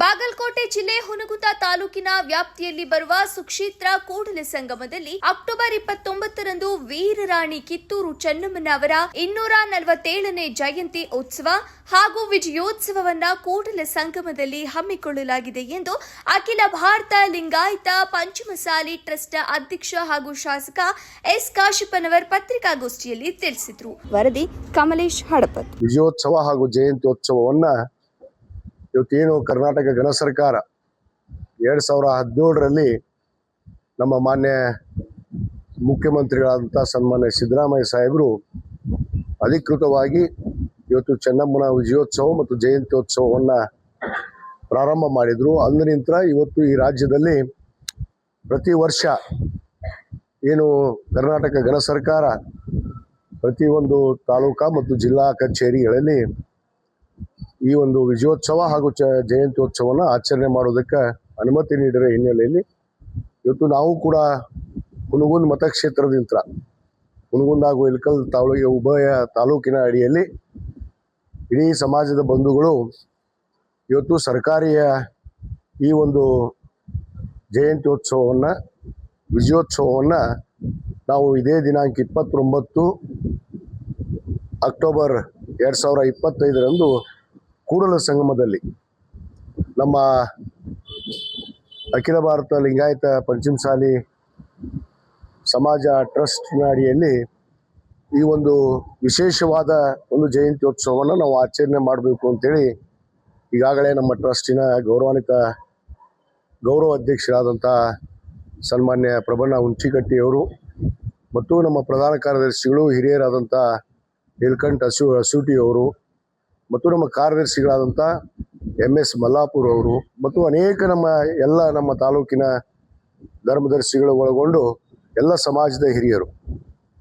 ಬಾಗಲಕೋಟೆ ಜಿಲ್ಲೆ ಹುನಗುಂದ ತಾಲೂಕಿನ ವ್ಯಾಪ್ತಿಯಲ್ಲಿ ಬರುವ ಸುಕ್ಷೇತ್ರ ಕೂಡಲ ಸಂಗಮದಲ್ಲಿ ಅಕ್ಟೋಬರ್ 29ರಂದು ವೀರರಾಣಿ ಕಿತ್ತೂರು ಚೆನ್ನಮ್ಮನ ಅವರ 247ನೇ ಜಯಂತಿ ಉತ್ಸವ ಹಾಗೂ ವಿಜಯೋತ್ಸವವನ್ನು ಕೂಡಲ ಸಂಗಮದಲ್ಲಿ ಹಮ್ಮಿಕೊಳ್ಳಲಾಗಿದೆ ಎಂದು ಅಖಿಲ ಭಾರತ ಲಿಂಗಾಯತ ಪಂಚಮಸಾಲಿ ಟ್ರಸ್ಟ್ ಅಧ್ಯಕ್ಷ ಹಾಗೂ ಶಾಸಕ ಎಸ್ ಕಾಶಪ್ಪನವರ್ ಪತ್ರಿಕಾಗೋಷ್ಠಿಯಲ್ಲಿ ತಿಳಿಸಿದರು. ವರದಿ ಕಮಲೇಶ್ ಹಡಪತ್. ವಿಜಯೋತ್ಸವ ಹಾಗೂ ಜಯಂತ್ಯೋತ್ಸವವನ್ನ ಇವತ್ತೇನು ಕರ್ನಾಟಕ ಗಣ ಸರ್ಕಾರ 2017ರಲ್ಲಿ ನಮ್ಮ ಮಾನ್ಯ ಮುಖ್ಯಮಂತ್ರಿಗಳಾದಂಥ ಸನ್ಮಾನ್ಯ ಸಿದ್ದರಾಮಯ್ಯ ಸಾಹೇಬರು ಅಧಿಕೃತವಾಗಿ ಇವತ್ತು ಚೆನ್ನಮ್ಮನ ವಿಜಯೋತ್ಸವ ಮತ್ತು ಜಯಂತ್ಯೋತ್ಸವವನ್ನ ಪ್ರಾರಂಭ ಮಾಡಿದ್ರು. ಅಂದಿನಿಂದ ಇವತ್ತು ಈ ರಾಜ್ಯದಲ್ಲಿ ಪ್ರತಿ ವರ್ಷ ಏನು ಕರ್ನಾಟಕ ಗಣ ಸರ್ಕಾರ ಪ್ರತಿಯೊಂದು ತಾಲೂಕಾ ಮತ್ತು ಜಿಲ್ಲಾ ಕಚೇರಿಗಳಲ್ಲಿ ಈ ಒಂದು ವಿಜಯೋತ್ಸವ ಹಾಗೂ ಜಯಂತ್ಯೋತ್ಸವನ ಆಚರಣೆ ಮಾಡೋದಕ್ಕೆ ಅನುಮತಿ ನೀಡಿರೋ ಹಿನ್ನೆಲೆಯಲ್ಲಿ ಇವತ್ತು ನಾವು ಕೂಡ ಹುನಗುಂದ ಮತಕ್ಷೇತ್ರದಿಂದ ಹುನಗುಂದ ಹಾಗೂ ಇಳಕಲ್ ತಾಲೂಕಿನ ಉಭಯ ತಾಲೂಕಿನ ಅಡಿಯಲ್ಲಿ ಇಡೀ ಸಮಾಜದ ಬಂಧುಗಳು ಇವತ್ತು ಸರ್ಕಾರಿಯ ಈ ಒಂದು ಜಯಂತ್ಯೋತ್ಸವವನ್ನು ವಿಜಯೋತ್ಸವವನ್ನು ನಾವು ಇದೇ ದಿನಾಂಕ 29 ಅಕ್ಟೋಬರ್ 2025ರಂದು ಕೂಡಲ ಸಂಗಮದಲ್ಲಿ ನಮ್ಮ ಅಖಿಲ ಭಾರತ ಲಿಂಗಾಯತ ಪಂಚಮಸಾಲಿ ಸಮಾಜ ಟ್ರಸ್ಟ್ನ ಅಡಿಯಲ್ಲಿ ಈ ಒಂದು ವಿಶೇಷವಾದ ಒಂದು ಜಯಂತ್ಯೋತ್ಸವವನ್ನು ನಾವು ಆಚರಣೆ ಮಾಡಬೇಕು ಅಂತೇಳಿ ಈಗಾಗಲೇ ನಮ್ಮ ಟ್ರಸ್ಟಿನ ಗೌರವ ಅಧ್ಯಕ್ಷರಾದಂಥ ಸನ್ಮಾನ್ಯ ಪ್ರಬಣ್ಣ ಹುಂಚಿಕಟ್ಟಿಯವರು ಮತ್ತು ನಮ್ಮ ಪ್ರಧಾನ ಕಾರ್ಯದರ್ಶಿಗಳು ಹಿರಿಯರಾದಂಥ ನೀಲಕಂಠ ಅಸೂಟಿಯವರು ಮತ್ತು ನಮ್ಮ ಕಾರ್ಯದರ್ಶಿಗಳಾದಂಥ MS ಮಲ್ಲಾಪುರ್ ಅವರು ಮತ್ತು ಅನೇಕ ನಮ್ಮ ತಾಲೂಕಿನ ಧರ್ಮದರ್ಶಿಗಳು ಒಳಗೊಂಡು ಎಲ್ಲ ಸಮಾಜದ ಹಿರಿಯರು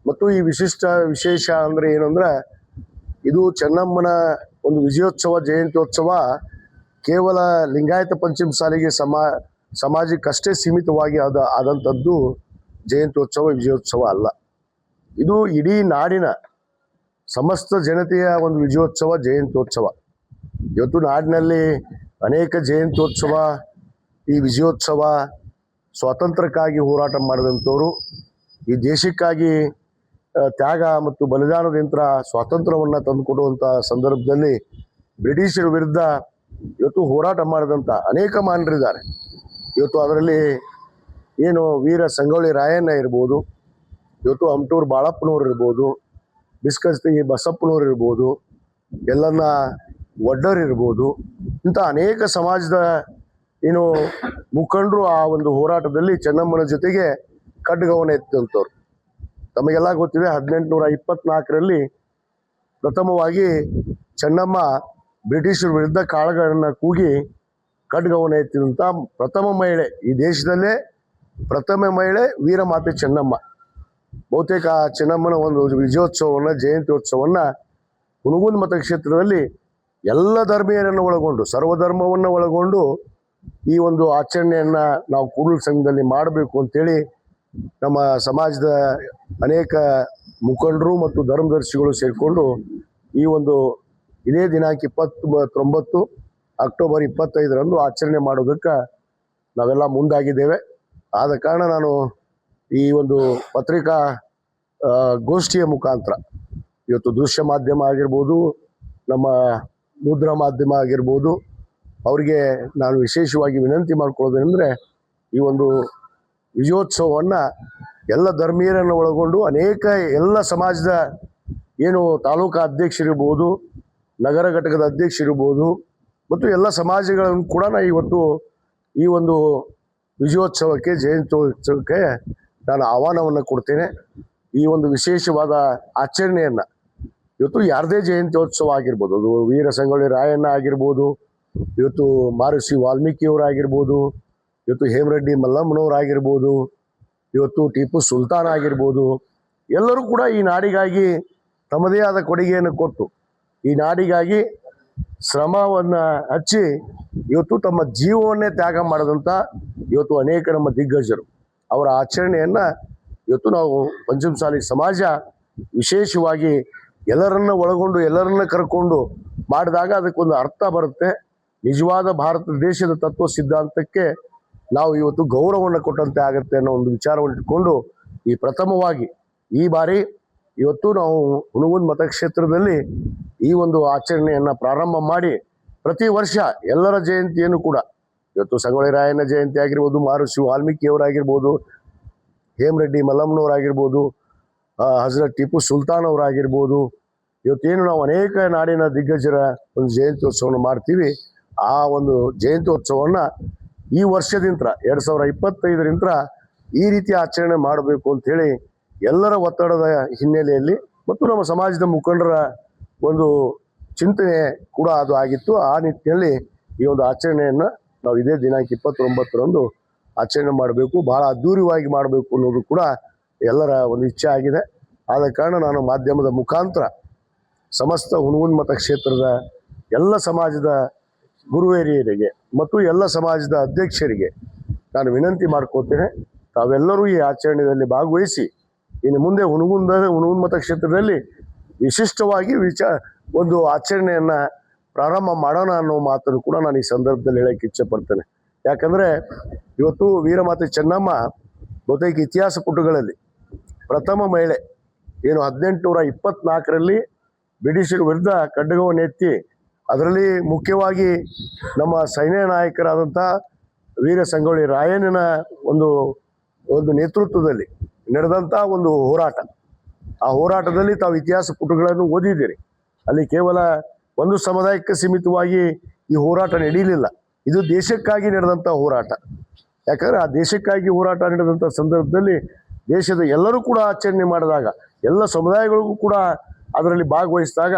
ಮತ್ತು ಈ ವಿಶೇಷ ಅಂದರೆ ಏನಂದ್ರೆ ಇದು ಚೆನ್ನಮ್ಮನ ಒಂದು ವಿಜಯೋತ್ಸವ ಜಯಂತ್ಯೋತ್ಸವ ಕೇವಲ ಲಿಂಗಾಯತ ಪಂಚಮಸಾಲಿಗೆ ಸಮಾಜಕ್ಕಷ್ಟೇ ಸೀಮಿತವಾಗಿ ಆದಂಥದ್ದು ಜಯಂತ್ಯೋತ್ಸವ ವಿಜಯೋತ್ಸವ ಅಲ್ಲ. ಇದು ಇಡೀ ನಾಡಿನ ಸಮಸ್ತ ಜನತೆಯ ಒಂದು ವಿಜಯೋತ್ಸವ ಜಯಂತ್ಯೋತ್ಸವ. ಇವತ್ತು ನಾಡಿನಲ್ಲಿ ಅನೇಕ ಜಯಂತ್ಯೋತ್ಸವ ಈ ವಿಜಯೋತ್ಸವ ಸ್ವಾತಂತ್ರ್ಯಕ್ಕಾಗಿ ಹೋರಾಟ ಮಾಡಿದಂಥವ್ರು, ಈ ದೇಶಕ್ಕಾಗಿ ತ್ಯಾಗ ಮತ್ತು ಬಲಿದಾನದಿಂದ ಸ್ವಾತಂತ್ರ್ಯವನ್ನು ತಂದುಕೊಡುವಂಥ ಸಂದರ್ಭದಲ್ಲಿ ಬ್ರಿಟಿಷರ ವಿರುದ್ಧ ಇವತ್ತು ಹೋರಾಟ ಮಾಡಿದಂಥ ಅನೇಕ ಮಾನರಿದ್ದಾರೆ. ಇವತ್ತು ಅದರಲ್ಲಿ ಏನು ವೀರ ಸಂಗೊಳ್ಳಿ ರಾಯಣ್ಣ ಇರ್ಬೋದು, ಇವತ್ತು ಅಮಟೂರು ಬಾಳಪ್ಪನವ್ರು ಇರ್ಬೋದು, ಬಿಸ್ಕಸ್ತಿ ಬಸಪ್ಪನವ್ರು ಇರ್ಬೋದು, ಎಲ್ಲನ್ನ ಒಡ್ಡರ್ ಇರ್ಬೋದು, ಇಂಥ ಅನೇಕ ಸಮಾಜದ ಏನು ಮುಖಂಡರು ಆ ಒಂದು ಹೋರಾಟದಲ್ಲಿ ಚೆನ್ನಮ್ಮನ ಜೊತೆಗೆ ಖಡ್ಗವನ್ನು ಎತ್ತಂಥವ್ರು. ತಮಗೆಲ್ಲ ಗೊತ್ತಿದೆ 1824ರಲ್ಲಿ ಪ್ರಥಮವಾಗಿ ಚೆನ್ನಮ್ಮ ಬ್ರಿಟಿಷರ ವಿರುದ್ಧ ಕಾಳಗವನ್ನು ಕೂಗಿ ಖಡ್ಗವನ್ನು ಎತ್ತಿದಂಥ ಪ್ರಥಮ ಮಹಿಳೆ, ಈ ದೇಶದಲ್ಲೇ ಪ್ರಥಮ ಮಹಿಳೆ ವೀರಮಾತೆ ಚೆನ್ನಮ್ಮ. ಬಹುತೇಕ ಚೆನ್ನಮ್ಮನ ಒಂದು ವಿಜಯೋತ್ಸವವನ್ನು ಜಯಂತ್ಯೋತ್ಸವವನ್ನು ಹುನಗುಂದ ಮತಕ್ಷೇತ್ರದಲ್ಲಿ ಎಲ್ಲ ಧರ್ಮೀಯರನ್ನು ಒಳಗೊಂಡು ಸರ್ವಧರ್ಮವನ್ನು ಒಳಗೊಂಡು ಈ ಒಂದು ಆಚರಣೆಯನ್ನು ನಾವು ಕೂಡಲ ಸಂಘದಲ್ಲಿ ಮಾಡಬೇಕು ಅಂತೇಳಿ ನಮ್ಮ ಸಮಾಜದ ಅನೇಕ ಮುಖಂಡರು ಮತ್ತು ಧರ್ಮದರ್ಶಿಗಳು ಸೇರಿಕೊಂಡು ಈ ಒಂದು ಇದೇ ದಿನಾಂಕ 29 ಅಕ್ಟೋಬರ್ 25ರಂದು ಆಚರಣೆ ಮಾಡೋದಕ್ಕೆ ನಾವೆಲ್ಲ ಮುಂದಾಗಿದ್ದೇವೆ. ಆದ ಕಾರಣ ನಾನು ಈ ಒಂದು ಪತ್ರಿಕಾ ಗೋಷ್ಠಿಯ ಮುಖಾಂತರ ಇವತ್ತು ದೃಶ್ಯ ಮಾಧ್ಯಮ ಆಗಿರ್ಬೋದು, ನಮ್ಮ ಮುದ್ರಾ ಮಾಧ್ಯಮ ಆಗಿರ್ಬೋದು, ಅವರಿಗೆ ನಾನು ವಿಶೇಷವಾಗಿ ವಿನಂತಿ ಮಾಡ್ಕೊಳ್ಳೋದೇನೆಂದರೆ ಈ ಒಂದು ವಿಜಯೋತ್ಸವವನ್ನು ಎಲ್ಲ ಧರ್ಮೀಯರನ್ನು ಒಳಗೊಂಡು ಅನೇಕ ಎಲ್ಲ ಸಮಾಜದ ಏನು ತಾಲೂಕಾ ಅಧ್ಯಕ್ಷರಿರ್ಬೋದು, ನಗರ ಘಟಕದ ಅಧ್ಯಕ್ಷರಿರ್ಬೋದು ಮತ್ತು ಎಲ್ಲ ಸಮಾಜಗಳನ್ನು ಕೂಡ ಇವತ್ತು ಈ ಒಂದು ವಿಜಯೋತ್ಸವಕ್ಕೆ ಜಯಂತ್ಯೋತ್ಸವಕ್ಕೆ ನಾನು ಆಹ್ವಾನವನ್ನು ಕೊಡ್ತೇನೆ. ಈ ಒಂದು ವಿಶೇಷವಾದ ಆಚರಣೆಯನ್ನು ಇವತ್ತು ಯಾರದೇ ಜಯಂತ್ಯೋತ್ಸವ ಆಗಿರ್ಬೋದು, ಅದು ವೀರ ಸಂಗೊಳ್ಳಿ ರಾಯಣ್ಣ ಆಗಿರ್ಬೋದು, ಇವತ್ತು ಮಹರ್ಷಿ ವಾಲ್ಮೀಕಿಯವರಾಗಿರ್ಬೋದು, ಇವತ್ತು ಹೇಮರೆಡ್ಡಿ ಮಲ್ಲಮ್ಮನವರಾಗಿರ್ಬೋದು, ಇವತ್ತು ಟಿಪ್ಪು ಸುಲ್ತಾನ್ ಆಗಿರ್ಬೋದು, ಎಲ್ಲರೂ ಕೂಡ ಈ ನಾಡಿಗಾಗಿ ತಮ್ಮದೇ ಆದ ಕೊಡುಗೆಯನ್ನು ಕೊಟ್ಟು ಈ ನಾಡಿಗಾಗಿ ಶ್ರಮವನ್ನು ಹಚ್ಚಿ ಇವತ್ತು ತಮ್ಮ ಜೀವವನ್ನೇ ತ್ಯಾಗ ಮಾಡಿದಂಥ ಇವತ್ತು ಅನೇಕ ನಮ್ಮ ದಿಗ್ಗಜರು ಅವರ ಆಚರಣೆಯನ್ನು ಇವತ್ತು ನಾವು ಪಂಚಮಸಾಲಿ ಸಮಾಜ ವಿಶೇಷವಾಗಿ ಎಲ್ಲರನ್ನ ಒಳಗೊಂಡು ಎಲ್ಲರನ್ನ ಕರ್ಕೊಂಡು ಮಾಡಿದಾಗ ಅದಕ್ಕೊಂದು ಅರ್ಥ ಬರುತ್ತೆ. ನಿಜವಾದ ಭಾರತ ದೇಶದ ತತ್ವ ಸಿದ್ಧಾಂತಕ್ಕೆ ನಾವು ಇವತ್ತು ಗೌರವವನ್ನು ಕೊಟ್ಟಂತೆ ಆಗುತ್ತೆ ಅನ್ನೋ ಒಂದು ವಿಚಾರವನ್ನು ಇಟ್ಕೊಂಡು ಈ ಪ್ರಥಮವಾಗಿ ಈ ಬಾರಿ ಇವತ್ತು ನಾವು ಹುನಗುಂದ ಮತಕ್ಷೇತ್ರದಲ್ಲಿ ಈ ಒಂದು ಆಚರಣೆಯನ್ನ ಪ್ರಾರಂಭ ಮಾಡಿ ಪ್ರತಿ ವರ್ಷ ಎಲ್ಲರ ಜಯಂತಿಯನ್ನು ಕೂಡ ಇವತ್ತು ಸಂಗೊಳ್ಳಿ ರಾಯಣ್ಣ ಜಯಂತಿ ಆಗಿರ್ಬೋದು, ಮಹರ್ಷಿ ವಾಲ್ಮೀಕಿಯವರಾಗಿರ್ಬೋದು, ಹೇಮರೆಡ್ಡಿ ಮಲ್ಲಮ್ಮನವರಾಗಿರ್ಬೋದು, ಹಜರತ್ ಟಿಪ್ಪು ಸುಲ್ತಾನ್ ಅವರಾಗಿರ್ಬೋದು, ಇವತ್ತೇನು ನಾವು ಅನೇಕ ನಾಡಿನ ದಿಗ್ಗಜರ ಒಂದು ಜಯಂತ್ಯೋತ್ಸವವನ್ನು ಮಾಡ್ತೀವಿ. ಆ ಒಂದು ಜಯಂತ್ಯೋತ್ಸವವನ್ನು ಈ ವರ್ಷದಿಂದ 2025ರಿಂದ ಈ ರೀತಿ ಆಚರಣೆ ಮಾಡಬೇಕು ಅಂತ ಹೇಳಿ ಎಲ್ಲರ ಒತ್ತಡದ ಹಿನ್ನೆಲೆಯಲ್ಲಿ ಮತ್ತು ನಮ್ಮ ಸಮಾಜದ ಮುಖಂಡರ ಒಂದು ಚಿಂತನೆ ಕೂಡ ಅದು ಆಗಿತ್ತು. ಆ ನಿಟ್ಟಿನಲ್ಲಿ ಈ ಒಂದು ಆಚರಣೆಯನ್ನು ನಾವು ಇದೇ ದಿನಾಂಕ 29ರಂದು ಆಚರಣೆ ಮಾಡಬೇಕು, ಬಹಳ ಅದ್ಧೂರಿಯಾಗಿ ಮಾಡಬೇಕು ಅನ್ನೋದು ಕೂಡ ಎಲ್ಲರ ಒಂದು ಇಚ್ಛೆ ಆಗಿದೆ. ಆದ ಕಾರಣ ನಾನು ಮಾಧ್ಯಮದ ಮುಖಾಂತರ ಸಮಸ್ತ ಹುನಗುಂದ ಮತಕ್ಷೇತ್ರದ ಎಲ್ಲ ಸಮಾಜದ ಗುರು ಹಿರಿಯರಿಗೆ ಮತ್ತು ಎಲ್ಲ ಸಮಾಜದ ಅಧ್ಯಕ್ಷರಿಗೆ ನಾನು ವಿನಂತಿ ಮಾಡ್ಕೋತೇನೆ, ತಾವೆಲ್ಲರೂ ಈ ಆಚರಣೆಯಲ್ಲಿ ಭಾಗವಹಿಸಿ ಇನ್ನು ಮುಂದೆ ಹುನಗುಂದ ಮತಕ್ಷೇತ್ರದಲ್ಲಿ ವಿಶಿಷ್ಟವಾಗಿ ಒಂದು ಆಚರಣೆಯನ್ನ ಪ್ರಾರಂಭ ಮಾಡೋಣ ಅನ್ನೋ ಮಾತನ್ನು ಕೂಡ ನಾನು ಈ ಸಂದರ್ಭದಲ್ಲಿ ಹೇಳಕ್ಕೆ ಇಚ್ಛೆ ಪಡ್ತೇನೆ. ಯಾಕಂದ್ರೆ ಇವತ್ತು ವೀರಮಾತೆ ಚೆನ್ನಮ್ಮ ಬಹುತೇಕ ಇತಿಹಾಸ ಪುಟಗಳಲ್ಲಿ ಪ್ರಥಮ ಮಹಿಳೆ, ಏನು 1824ರಲ್ಲಿ ಬ್ರಿಟಿಷರ ವಿರುದ್ಧ ಖಡ್ಗವನ್ನು ಎತ್ತಿ ಅದರಲ್ಲಿ ಮುಖ್ಯವಾಗಿ ನಮ್ಮ ಸೈನ್ಯ ನಾಯಕರಾದಂಥ ವೀರ ಸಂಗೊಳ್ಳಿ ರಾಯಣ್ಣನ ಒಂದು ನೇತೃತ್ವದಲ್ಲಿ ನಡೆದಂಥ ಒಂದು ಹೋರಾಟ. ಆ ಹೋರಾಟದಲ್ಲಿ ತಾವು ಇತಿಹಾಸ ಪುಟಗಳನ್ನು ಓದಿದ್ದೀರಿ. ಅಲ್ಲಿ ಕೇವಲ ಒಂದು ಸಮುದಾಯಕ್ಕೆ ಸೀಮಿತವಾಗಿ ಈ ಹೋರಾಟ ನಡೆಯಲಿಲ್ಲ, ಇದು ದೇಶಕ್ಕಾಗಿ ನಡೆದಂಥ ಹೋರಾಟ. ಯಾಕಂದ್ರೆ ಆ ದೇಶಕ್ಕಾಗಿ ಹೋರಾಟ ನಡೆದಂಥ ಸಂದರ್ಭದಲ್ಲಿ ದೇಶದ ಎಲ್ಲರೂ ಕೂಡ ಆಚರಣೆ ಮಾಡಿದಾಗ, ಎಲ್ಲ ಸಮುದಾಯಗಳಿಗೂ ಕೂಡ ಅದರಲ್ಲಿ ಭಾಗವಹಿಸಿದಾಗ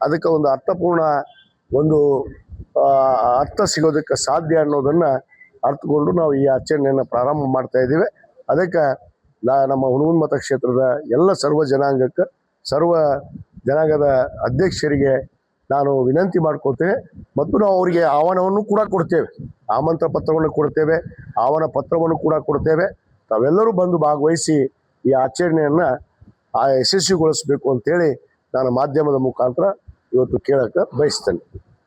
ಅದಕ್ಕೆ ಒಂದು ಅರ್ಥಪೂರ್ಣ ಒಂದು ಅರ್ಥ ಸಿಗೋದಕ್ಕೆ ಸಾಧ್ಯ ಅನ್ನೋದನ್ನು ಅರ್ಥಕೊಂಡು ನಾವು ಈ ಆಚರಣೆಯನ್ನು ಪ್ರಾರಂಭ ಮಾಡ್ತಾ ಇದ್ದೀವಿ. ಅದಕ್ಕೆ ನಮ್ಮ ಹುನಗುಂದ ಮತಕ್ಷೇತ್ರದ ಎಲ್ಲ ಸರ್ವ ಜನಾಂಗದ ಅಧ್ಯಕ್ಷರಿಗೆ ನಾನು ವಿನಂತಿ ಮಾಡ್ಕೊಳ್ತೇನೆ ಮತ್ತು ನಾವು ಅವರಿಗೆ ಆಹ್ವಾನವನ್ನು ಕೂಡ ಕೊಡ್ತೇವೆ, ಆಮಂತ್ರಣ ಪತ್ರವನ್ನು ಕೊಡ್ತೇವೆ, ಆಹ್ವಾನ ಪತ್ರವನ್ನು ಕೂಡ ಕೊಡ್ತೇವೆ. ತಾವೆಲ್ಲರೂ ಬಂದು ಭಾಗವಹಿಸಿ ಈ ಆಚರಣೆಯನ್ನು ಯಶಸ್ವಿಗೊಳಿಸಬೇಕು ಅಂತೇಳಿ ನಾನು ಮಾಧ್ಯಮದ ಮುಖಾಂತರ ಇವತ್ತು ಕೇಳಕ್ಕೆ ಬಯಸ್ತೇನೆ.